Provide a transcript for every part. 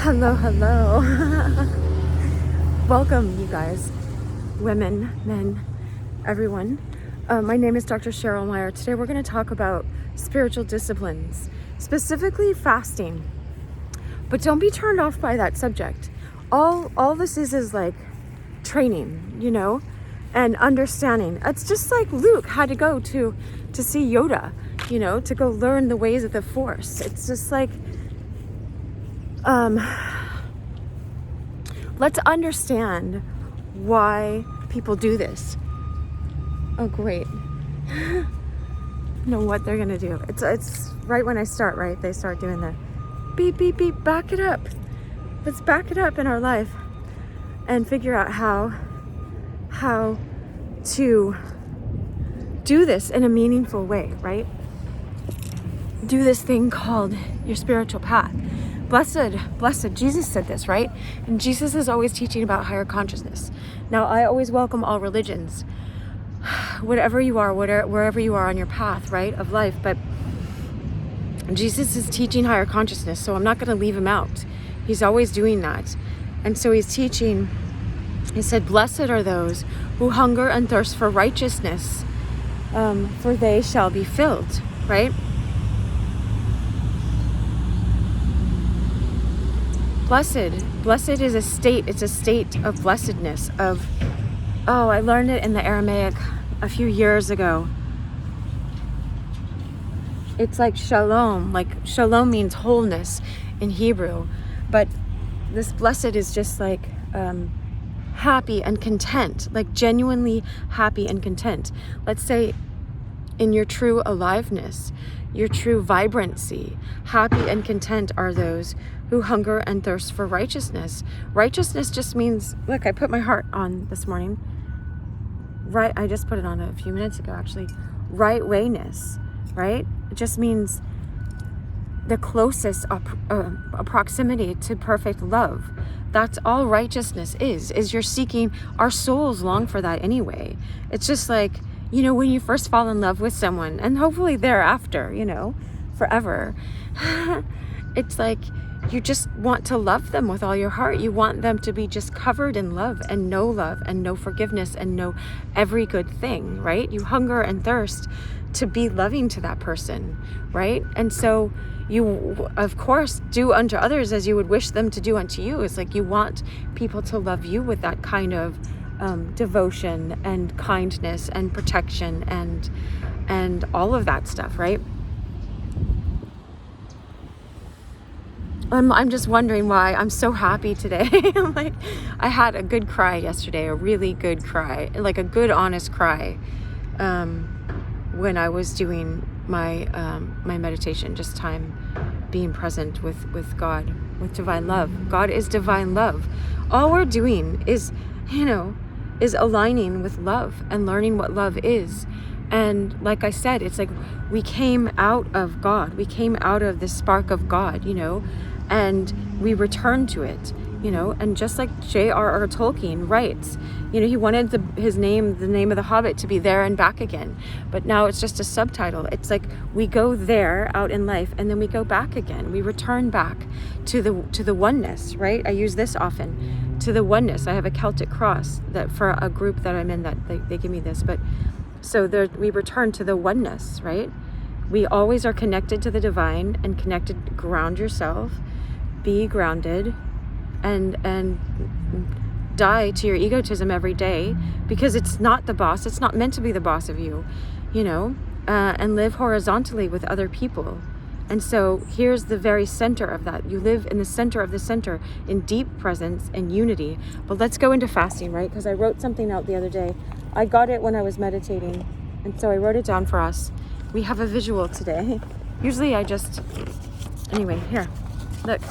Hello, hello. Welcome, you guys, women, men, everyone. My name is Dr. Cheryl Meyer. Today we're going to talk about spiritual disciplines, specifically fasting. But don't be turned off by that subject. All this is like training, and understanding. It's just like Luke had to go to see Yoda, to go learn the ways of the Force. It's just like, let's understand why people do this. Oh, great. Know what they're gonna do. It's right when I start, right? They start doing the beep, beep, beep, back it up. Let's back it up in our life and figure out how to do this in a meaningful way, right? Do this thing called your spiritual path. Blessed, Jesus said this, right? And Jesus is always teaching about higher consciousness. Now, I always welcome all religions, whatever you are, wherever you are on your path, right, of life. But Jesus is teaching higher consciousness, so I'm not going to leave him out. He's always doing that. And so he's teaching, he said, blessed are those who hunger and thirst for righteousness, for they shall be filled, right? Blessed is a state. It's a state of blessedness I learned it in the Aramaic a few years ago. It's like shalom. Like shalom means wholeness in Hebrew. But this blessed is just like happy and content, like genuinely happy and content. Let's say in your true aliveness, your true vibrancy. Happy and content are those who hunger and thirst for righteousness. Righteousness just means, look, I put my heart on this morning. Right, I just put it on a few minutes ago, actually. Right wayness, right? It just means the closest proximity to perfect love. That's all righteousness is you're seeking. Our souls long for that anyway. It's just like, when you first fall in love with someone, and hopefully thereafter, forever, it's like you just want to love them with all your heart. You want them to be just covered in love and know forgiveness and know every good thing, right? You hunger and thirst to be loving to that person, right? And so you, of course, do unto others as you would wish them to do unto you. It's like you want people to love you with that kind of devotion and kindness and protection and all of that stuff, right? I'm just wondering why I'm so happy today. Like, I had a good cry yesterday, a really good cry, like a good honest cry, when I was doing my my meditation, just time being present with God, with divine love. God is divine love. All we're doing is aligning with love and learning what love is. And like I said, it's like we came out of God. We came out of the spark of God, and we return to it, and just like J.R.R. Tolkien writes, he wanted the name of the Hobbit to be there and back again, but now it's just a subtitle. It's like we go there out in life and then we go back again. We return back to the oneness, right? I use this often, to the oneness. I have a Celtic cross that for a group that I'm in, that they give me this, but so there we return to the oneness, right? We always are connected to the divine and connected. Ground yourself, be grounded, and die to your egotism every day, because it's not the boss. It's not meant to be the boss of you, and live horizontally with other people. And so here's the very center of that. You live in the center of the center, in deep presence and unity. But let's go into fasting, right? Because I wrote something out the other day. I got it when I was meditating, and so I wrote it down for us. We have a visual today. Usually anyway, here, look.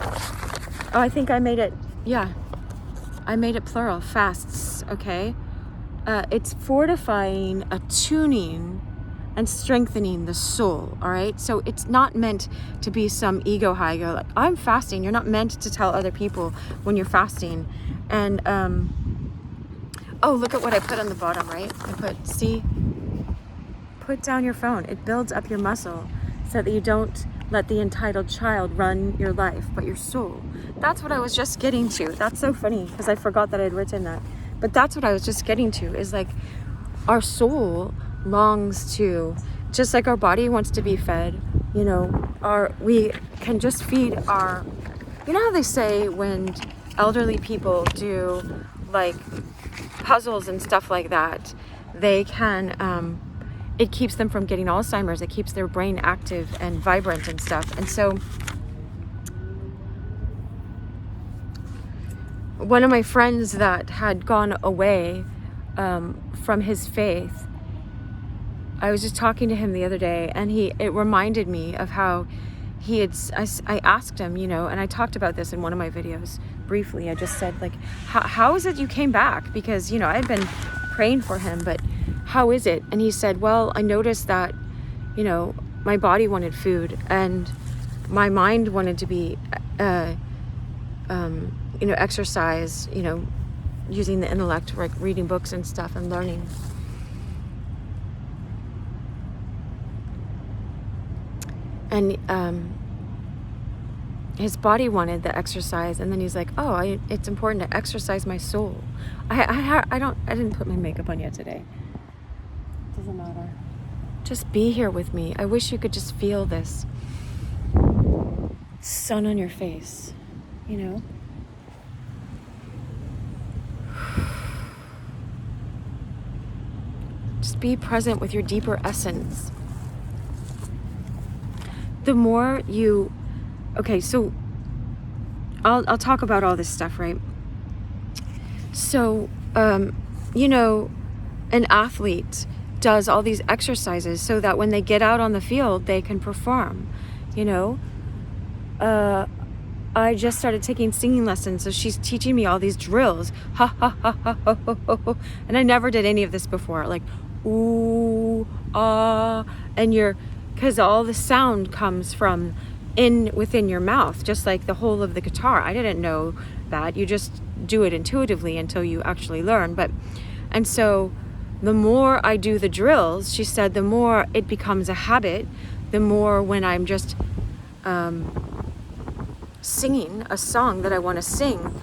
Oh, I think I made it, I made it plural, fasts, okay? It's fortifying, attuning, and strengthening the soul, all right? So it's not meant to be some ego high, go like, I'm fasting. You're not meant to tell other people when you're fasting. And, oh, look at what I put on the bottom, right? Put down your phone. It builds up your muscle so that you don't let the entitled child run your life, but your soul. That's what I was just getting to. That's so funny because I forgot that I had written that. But that's what I was just getting to, is like our soul longs to, just like our body wants to be fed, you know, we can just feed our, you know how they say when elderly people do like puzzles and stuff like that, they can, it keeps them from getting Alzheimer's. It keeps their brain active and vibrant and stuff. And so one of my friends that had gone away from his faith, I was just talking to him the other day, and it reminded me of how I asked him, you know, and I talked about this in one of my videos briefly. I just said, like, how is it you came back? Because, you know, I'd been praying for him, but how is it? And he said, well, I noticed that, you know, my body wanted food and my mind wanted to be, you know, exercise, you know, using the intellect, like reading books and stuff and learning. And his body wanted the exercise, and then he's like, oh, it's important to exercise my soul. I didn't put my makeup on yet today. Doesn't matter. Just be here with me. I wish you could just feel this sun on your face, you know? Just be present with your deeper essence. The more you, okay, so I'll talk about all this stuff, right? So, you know, an athlete does all these exercises so that when they get out on the field, they can perform, you know? I just started taking singing lessons, so she's teaching me all these drills. Ha, ha, ha, ha, ha, ha, ha, ha. And I never did any of this before, like, ooh, ah, and because all the sound comes from within your mouth, just like the whole of the guitar. I didn't know that. You just do it intuitively until you actually learn. And so the more I do the drills, she said, the more it becomes a habit, the more when I'm just singing a song that I want to sing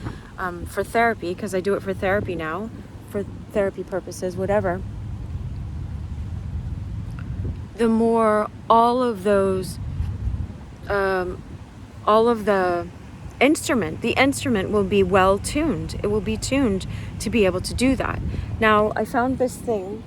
for therapy, because I do it for therapy now, for therapy purposes, whatever, the more all of those, all of the instrument will be well tuned. It will be tuned to be able to do that. Now, I found this thing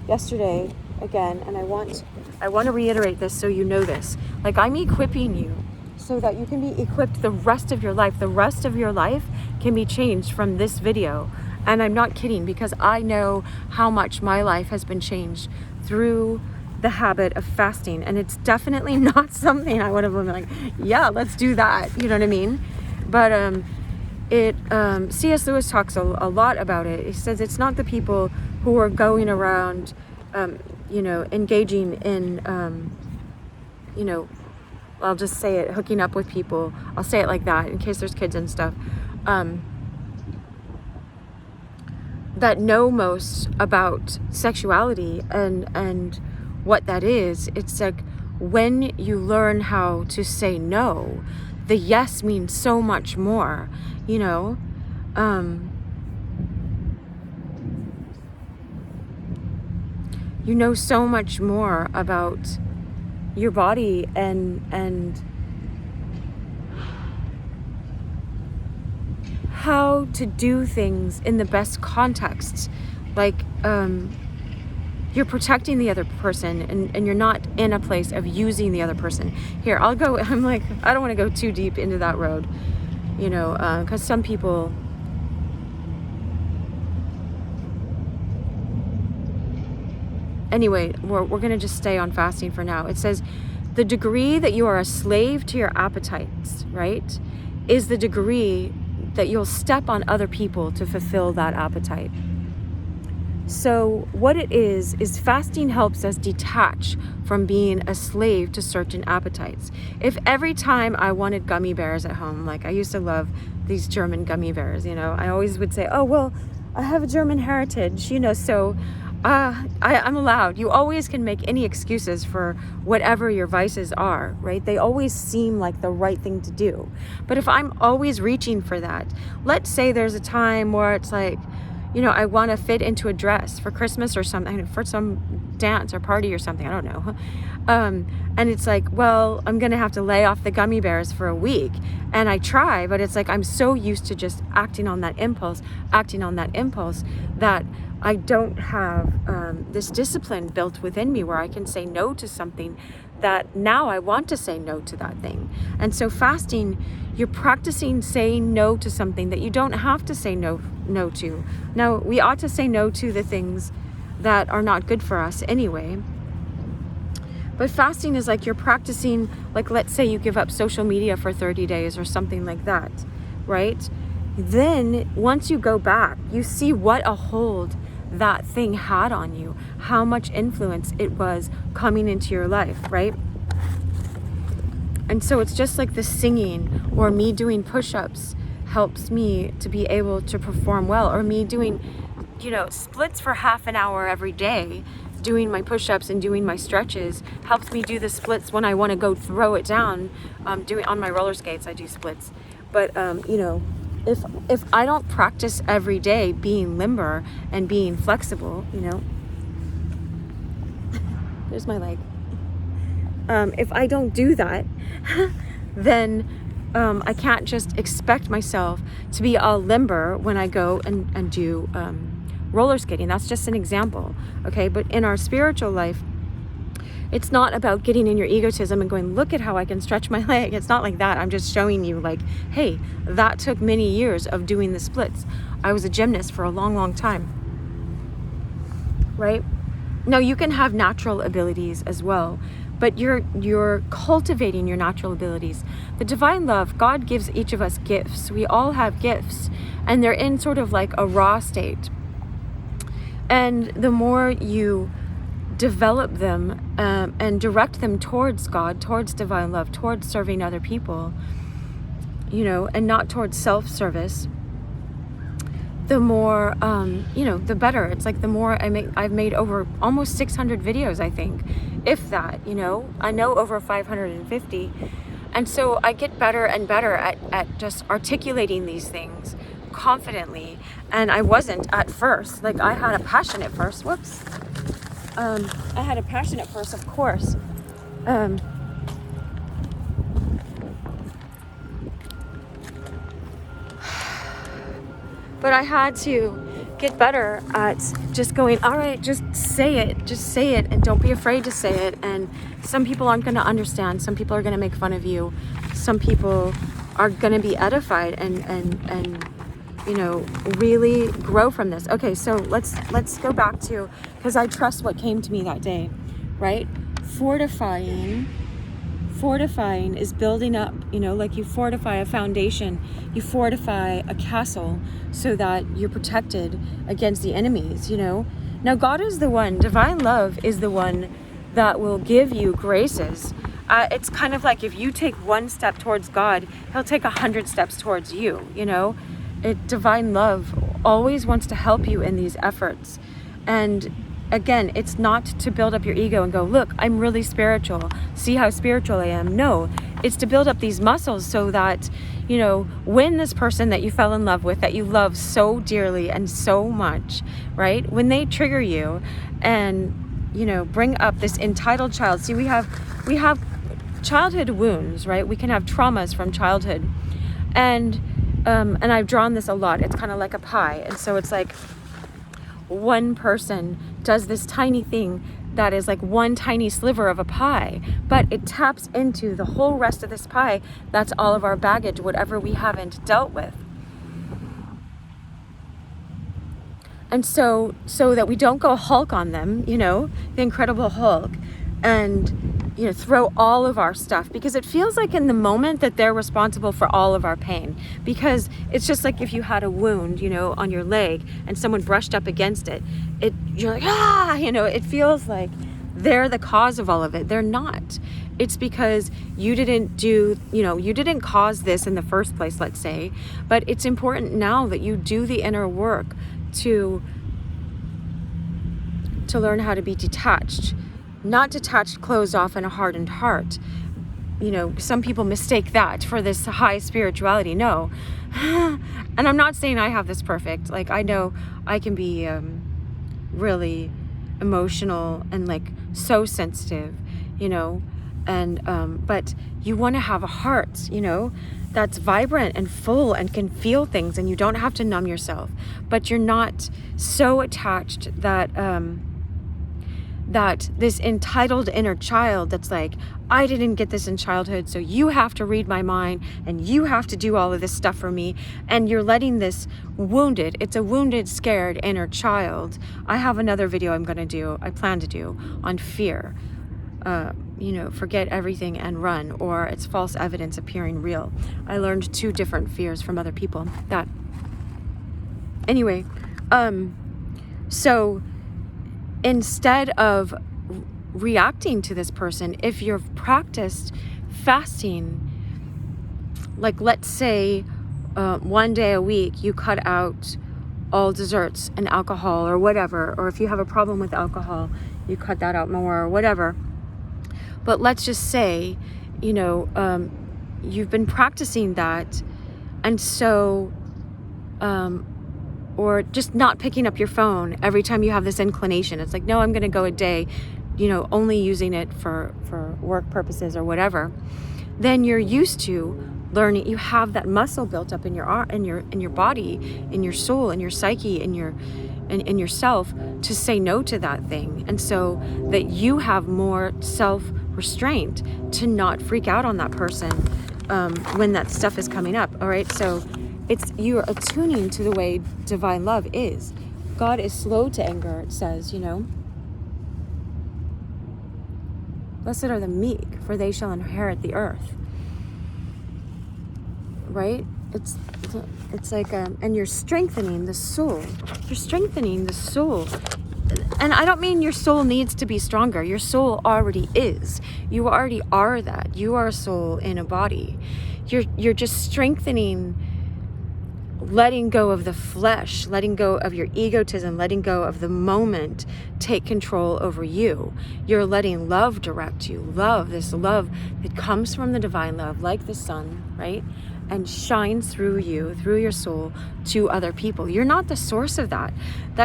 yesterday again, and I want to reiterate this so you know this. Like, I'm equipping you so that you can be equipped the rest of your life. The rest of your life can be changed from this video. And I'm not kidding, because I know how much my life has been changed through the habit of fasting. And it's definitely not something I would have been like, yeah, let's do that. You know what I mean? But C.S. Lewis talks a lot about it. He says it's not the people who are going around, you know, engaging in, you know, I'll just say it, hooking up with people. I'll say it like that in case there's kids and stuff. That know most about sexuality and what that is. It's like when you learn how to say no, the yes means so much more, you know. You know so much more about your body and how to do things in the best context. Like, you're protecting the other person and you're not in a place of using the other person. Here, I'm like, I don't want to go too deep into that road, you know, because some people, anyway, we're going to just stay on fasting for now. It says the degree that you are a slave to your appetites, right, is the degree that you'll step on other people to fulfill that appetite. So what it is fasting helps us detach from being a slave to certain appetites. If every time I wanted gummy bears at home, like I used to love these German gummy bears, you know, I always would say, oh, well, I have a German heritage, you know, so I'm allowed. You always can make any excuses for whatever your vices are, right? They always seem like the right thing to do. But if I'm always reaching for that, let's say there's a time where it's like, I want to fit into a dress for Christmas or something, for some dance or party or something, I don't know. And it's like, well, I'm going to have to lay off the gummy bears for a week. And I try, but it's like, I'm so used to just acting on that impulse that I don't have this discipline built within me where I can say no to something that now I want to say no to that thing. And so fasting, you're practicing saying no to something that you don't have to say no to. Now, we ought to say no to the things that are not good for us anyway. But fasting is like you're practicing, like let's say you give up social media for 30 days or something like that, right? Then once you go back, you see what a hold that thing had on you, how much influence it was coming into your life, right? And so it's just like the singing or me doing push-ups helps me to be able to perform well, or me doing, splits for half an hour every day, doing my push-ups and doing my stretches helps me do the splits when I want to go throw it down. Doing on my roller skates, I do splits. But if I don't practice every day being limber and being flexible, there's my leg. If I don't do that, then I can't just expect myself to be all limber when I go and do roller skating. That's just an example, okay? But in our spiritual life, it's not about getting in your egotism and going, look at how I can stretch my leg. It's not like that. I'm just showing you like, hey, that took many years of doing the splits. I was a gymnast for a long, long time, right? Now, you can have natural abilities as well, but you're cultivating your natural abilities. The divine love, God gives each of us gifts. We all have gifts, and they're in sort of like a raw state. And the more you develop them and direct them towards God, towards divine love, towards serving other people, and not towards self-service, the more, the better. It's like the more I've made over almost 600 videos, I think, if that, I know over 550. And so I get better and better at just articulating these things confidently. And I wasn't at first. Like I had a passion at first. Whoops. I had a passion at first, of course. But I had to get better at just going, all right, just say it, and don't be afraid to say it. And some people aren't going to understand. Some people are going to make fun of you. Some people are going to be edified and really grow from this. Okay, so let's go back to, because I trust what came to me that day, right? Fortifying is building up, like you fortify a foundation, you fortify a castle so that you're protected against the enemies, Now God is the one, divine love is the one that will give you graces. It's kind of like if you take one step towards God, he'll take 100 steps towards you, Divine love always wants to help you in these efforts. And again, it's not to build up your ego and go, look, I'm really spiritual. See how spiritual I am. No, it's to build up these muscles so that, when this person that you fell in love with, that you love so dearly and so much, right? When they trigger you and, bring up this entitled child. See, we have childhood wounds, right? We can have traumas from childhood. And I've drawn this a lot. It's kind of like a pie. And so it's like one person does this tiny thing that is like one tiny sliver of a pie, but it taps into the whole rest of this pie. That's all of our baggage, whatever we haven't dealt with. And so that we don't go Hulk on them, the Incredible Hulk, and throw all of our stuff, because it feels like in the moment that they're responsible for all of our pain, because it's just like if you had a wound, on your leg and someone brushed up against it, you're like, it feels like they're the cause of all of it. They're not. It's because you didn't cause this in the first place, let's say, but it's important now that you do the inner work to to learn how to be detached, not detached, closed off, and a hardened heart. You know, some people mistake that for this high spirituality. No. And I'm not saying I have this perfect. Like, I know I can be really emotional and like so sensitive, you know, and but you want to have a heart, you know, that's vibrant and full and can feel things, and you don't have to numb yourself, but you're not so attached that that this entitled inner child that's like, I didn't get this in childhood, so you have to read my mind and you have to do all of this stuff for me. And you're letting this wounded, it's a wounded, scared inner child. I have another video I plan to do on fear. You know, forget everything and run, or it's false evidence appearing real. I learned 2 different fears from other people. That anyway, so instead of reacting to this person, if you've practiced fasting, like let's say 1 day a week you cut out all desserts and alcohol or whatever, or if you have a problem with alcohol, you cut that out more or whatever. But let's just say, you know, you've been practicing that, and so or just not picking up your phone every time you have this inclination. It's like, no, I'm going to go a day, you know, only using it for work purposes or whatever. Then you're used to learning. You have that muscle built up in your arm, in your body, in your soul, in your psyche, in yourself, to say no to that thing, and so that you have more self-restraint to not freak out on that person when that stuff is coming up. All right, so you're attuning to the way divine love is. God is slow to anger, it says, you know. Blessed are the meek, for they shall inherit the earth. Right? It's like, and you're strengthening the soul. You're strengthening the soul. And I don't mean your soul needs to be stronger. Your soul already is. You already are that. You are a soul in a body. You're just strengthening, letting go of the flesh, letting go of your egotism, letting go of the moment take control over you. You're letting love direct you. Love, this love that comes from the divine love, like the sun, right? And shines through you, through your soul, to other people. You're not the source of that.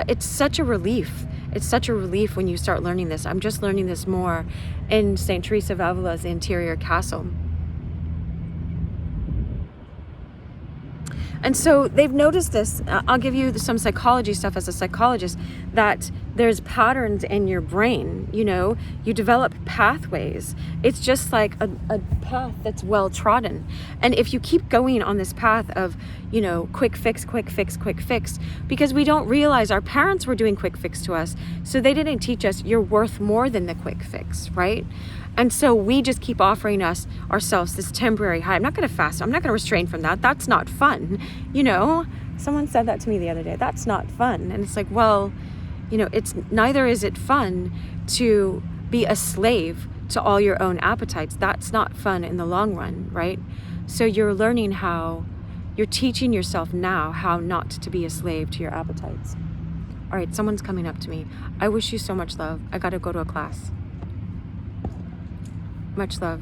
It's such a relief. It's such a relief when you start learning this. I'm just learning this more in St. Teresa of Avila's Interior Castle. And so they've noticed this. I'll give you some psychology stuff as a psychologist, that there's patterns in your brain, you know, you develop pathways. It's just like a path that's well trodden. And if you keep going on this path of, you know, quick fix, because we don't realize our parents were doing quick fix to us. So they didn't teach us you're worth more than the quick fix, right? And so we just keep offering ourselves this temporary high. I'm not going to fast. I'm not going to restrain from that. That's not fun. You know, someone said that to me the other day. That's not fun. And it's like, well, you know, neither is it fun to be a slave to all your own appetites. That's not fun in the long run, right? So you're learning you're teaching yourself now how not to be a slave to your appetites. All right, someone's coming up to me. I wish you so much love. I got to go to a class. Much love.